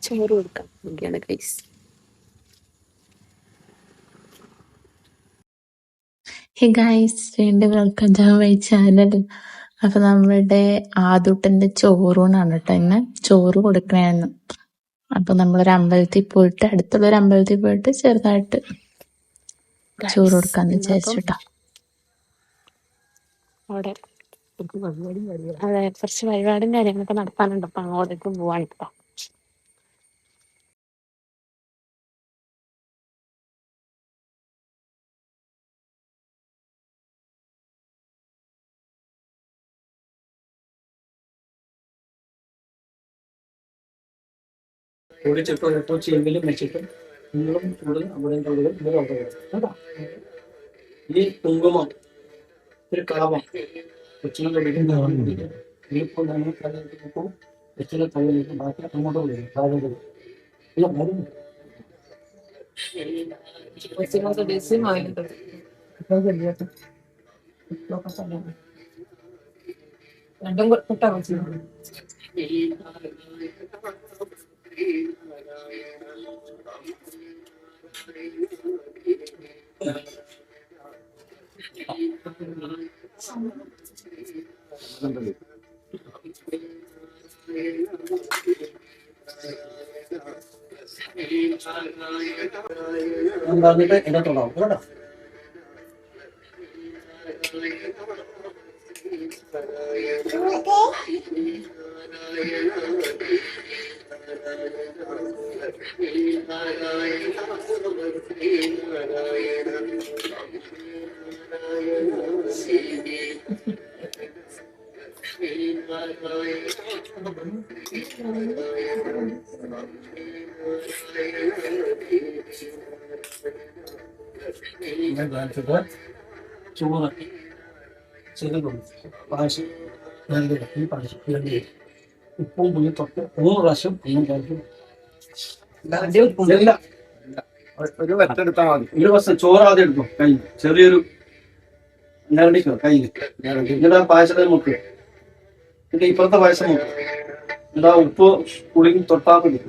ചോറ് കൊടുക്കാൻ നോക്കിയാണ് ഗൈസ്. ഹേ ഗൈസ്, വീണ്ടും വെൽക്കം ടു മൈ ചാനൽ. അപ്പൊ നമ്മളുടെ ആദൂട്ടന്റെ ചോറൂണാണ് കേട്ടോ. ഇന്ന് ചോറ് കൊടുക്കണേന്ന്. അപ്പൊ നമ്മളൊരു അമ്പലത്തിൽ പോയിട്ട്, അടുത്തുള്ളൊരു അമ്പലത്തിൽ പോയിട്ട് ചെറുതായിട്ട് ചോറ് കൊടുക്കാന്ന് വിചാരിച്ചുട്ടോ. അവിടെ അതെ, കുറച്ച് വഴിപാടും കാര്യങ്ങളൊക്കെ നടത്താനുണ്ട്. അപ്പൊ അങ്ങോട്ടേക്ക് പോവാണ് കേട്ടോ. ഓടിച്ചിട്ടോ ചെവിലും വെച്ചിട്ട് നിങ്ങളും ചൂടും അവിടെയും തൊഴിലും ഇവിടെ കേട്ടോ. ഈ കുങ്കുമം ഒരു കാവം കൊച്ചിനെ തൊഴിലും ഇതിപ്പോൾ നമ്മൾ തലയിലിപ്പോൾ കൊച്ചിനെ തലയിലേക്ക് ബാക്കി അങ്ങോട്ട് വിടും താഴെ രണ്ടും കിട്ടാ പറഞ്ഞിട്ട് ഇടത്തുണ്ടാവും കേട്ടോ. ചോറ് ചെറുതും പായസം ഈ പായസം ഉപ്പും പുളി തൊട്ട് 3 പ്രാവശ്യം ഒന്നും കഴിക്കും. ഒരു വറ്റെടുത്താൽ മതി. ഒരു വർഷം ചോറ് ആദ്യം എടുക്കും കയ്യിൽ, ചെറിയൊരു ഞരടിക്കോ കയ്യിൽ, എന്നിട്ട് ആ പായസത്തിൽ മുക്കുക. എന്നിട്ട് ഇപ്പുറത്തെ പായസം മുക്കുക. എന്നിട്ട് ആ ഉപ്പ് പുളിയും തൊട്ടാൽ മതി.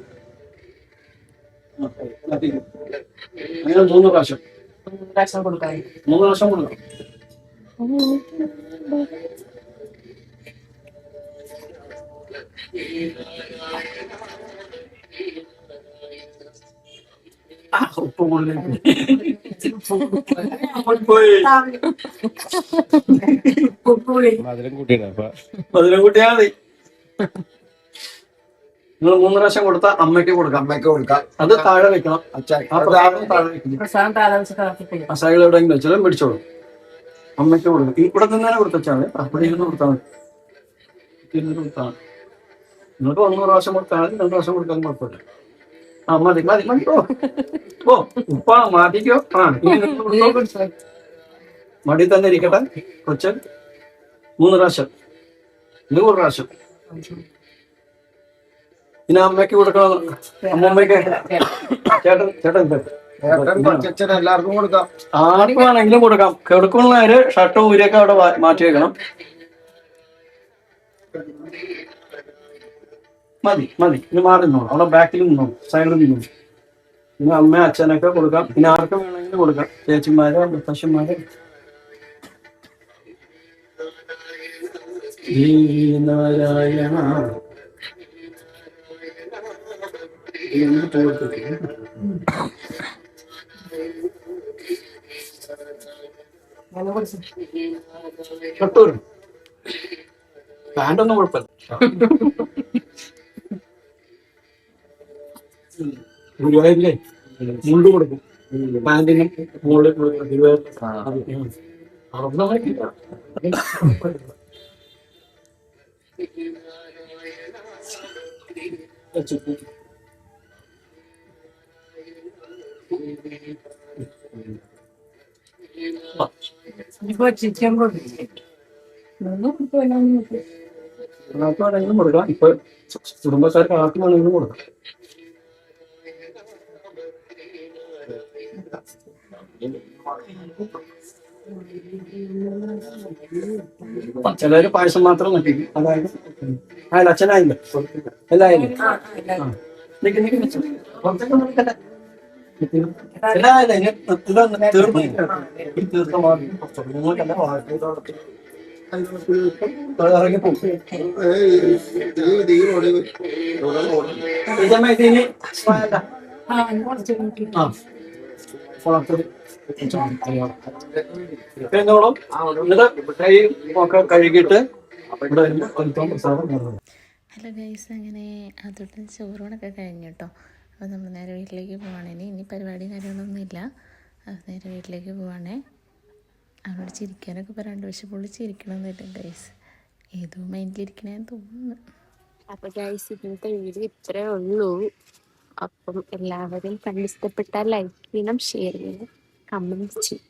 അങ്ങനെ 3 പ്രാവശ്യം 3 പ്രാവശ്യം കൊടുക്കാം. ഉപ്പ് മധുരം കൂട്ടിയാ മതി. നിങ്ങൾ 3 പ്രാവശ്യം കൊടുത്താൽ അമ്മയ്ക്ക് കൊടുക്കാം. അത് താഴെ വെക്കണം. മസാല എവിടെയെങ്കിലും വെച്ചാലും പിടിച്ചോളൂ. അമ്മയ്ക്ക് കൊടുക്കും. ഇവിടെ തന്നെ കൊടുത്താൽ മതി. അവിടെ ഇരുന്ന് കൊടുത്താൽ മതി. നിങ്ങൾക്ക് 1 പ്രാവശ്യം കൊടുത്താൽ മതി. 2 പ്രാവശ്യം കൊടുക്കാൻ കുഴപ്പമില്ല. ആ മതി. ഓ ഉപ്പാ മാറ്റിക്കോ. മടി തന്നെ ഇരിക്കട്ടെ. കൊച്ചൻ 3 പ്രാവശ്യം, 100 പ്രാവശ്യം. പിന്നെ അമ്മയ്ക്ക് കൊടുക്കണം. അമ്മമ്മയ്ക്ക് ചേട്ടൻ എല്ലാവർക്കും കൊടുക്കാം. ആർക്കും വേണമെങ്കിലും കൊടുക്കാം. കൊടുക്കുന്നവര് ഷർട്ടും ഊരിയൊക്കെ അവിടെ മാറ്റി വെക്കണം. മതി. ഇനി മാറി നിന്നോളൂ. അവിടെ ബാക്കിൽ നിന്നോളൂ, സൈഡിൽ നിന്നോളൂ. പിന്നെ അമ്മ അച്ഛനൊക്കെ കൊടുക്കാം. പിന്നെ ആർക്കും വേണമെങ്കിലും കൊടുക്കാം. ചേച്ചിമാരോ മുത്തശ്ശന്മാരോ. നാരായണ ഷട്ടൂരും പാൻ്റൊന്നും കുഴപ്പമില്ല. ഗുരുവായൂരിലെ മുണ്ട് കൊടുക്കും. പാൻറ്റിനും മുകളിൽ ഗുരുവായൂർ ആർക്കാണെങ്കിലും കൊടുക്കാം. ഇപ്പൊ കുടുംബക്കാർക്ക് ആർക്കും വേണമെങ്കിലും കൊടുക്കാം. ചിലര് പായസം മാത്രം നോക്കി. അതായത് അച്ഛനായില്ലേ എല്ലായാലും നിക്ക് വെച്ചു. കുറച്ചൊക്കെ നിൽക്കട്ടെ. എടാ, ഇതൊന്ന് തീർന്നില്ല. ഈ തീർത്ത മാറി കുറച്ചുകൂടി നിങ്ങൾക്കല്ല വാഴ ഇറങ്ങിപ്പോകും. ഇതിന് ആ വളർത്തത് എന്നോളം എന്നിട്ട് കൈ ഒക്കെ കഴുകിയിട്ട് ഇവിടെ പ്രസാദം നൽകും. ഹലോ ഗൈസ്, അങ്ങനെ അതുകൊണ്ട് ചോറൂണൊക്കെ കഴിഞ്ഞു കേട്ടോ. അപ്പോൾ നമ്മൾ നേരെ വീട്ടിലേക്ക് പോവാണേ. ഇനി പരിപാടി കാര്യങ്ങളൊന്നുമില്ല. അത് നേരെ വീട്ടിലേക്ക് പോവാണേ. അവരോട് ചിരിക്കാനൊക്കെ പറയാണ്ട്, പക്ഷെ പുള്ളി ചിരിക്കണമെന്നില്ല ഗൈസ്, ഏതോ മൈൻഡിലിരിക്കണേന്ന് തോന്നുന്നു. അപ്പൊ ഗൈസ്, ഇന്നത്തെ വീഡിയോ ഇത്രേ ഉള്ളൂ. അപ്പം എല്ലാവരും കണ്ടിഷ്ടപ്പെട്ടാൽ ലൈക്ക് ചെയ്യണം, ഷെയർ ചെയ്യണം, കമന്റ് ചെയ്യണം.